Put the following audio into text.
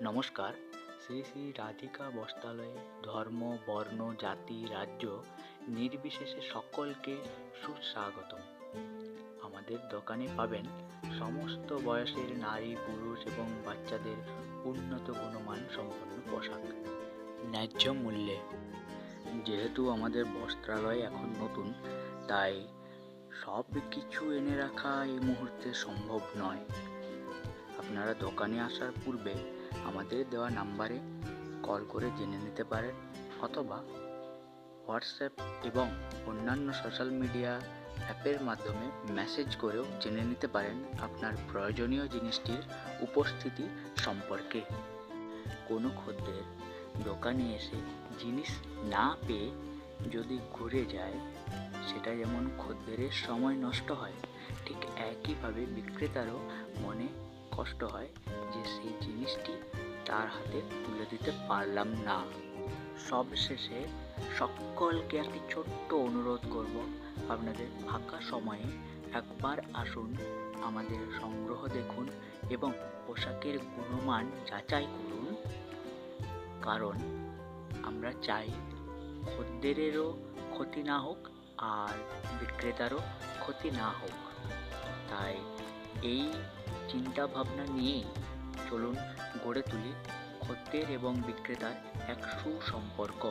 নমস্কার। শ্রী শ্রী রাধিকা বস্ত্রালয়ে ধর্ম, বর্ণ, জাতি, রাজ্য নির্বিশেষে সকলকে সুস্বাগতম। আমাদের দোকানে পাবেন সমস্ত বয়সের নারী, পুরুষ এবং বাচ্চাদের উন্নত গুণমান সম্পন্ন পোশাক ন্যায্য মূল্যে। যেহেতু আমাদের বস্ত্রালয় এখন নতুন, তাই সব কিছু এনে রাখা এই মুহূর্তে সম্ভব নয়। আপনারা দোকানে আসার পূর্বে আমাদের দেওয়া নাম্বারে কল করে জেনে নিতে পারেন, অথবা হোয়াটসঅ্যাপ এবং অন্যান্য সোশ্যাল মিডিয়া অ্যাপের মাধ্যমে মেসেজ করেও জেনে নিতে পারেন আপনার প্রয়োজনীয় জিনিসটির উপস্থিতি সম্পর্কে। কোনো খদ্দের দোকানে এসে জিনিস না পেয়ে যদি ঘুরে যায়, সেটা যেমন খদ্দেরের সময় নষ্ট হয়, ঠিক একইভাবে বিক্রেতারও মনে কষ্ট হয় যে সেই জিনিসটি তার হাতে তুলে দিতে পারলাম না। সবশেষে সকলকে একটি ছোট্ট অনুরোধ করব, আপনাদের ফাঁকা সময়ে একবার আসুন, আমাদের সংগ্রহ দেখুন এবং পোশাকের গুণমান যাচাই করুন। কারণ আমরা চাই খদ্দেরেরও ক্ষতি না হোক আর বিক্রেতারও ক্ষতি না হোক। তাই এই চিন্তা ভাবনা নিয়েই চলুন গড়ে তুলি খদ্দের এবং বিক্রেতার এক সুসম্পর্ক।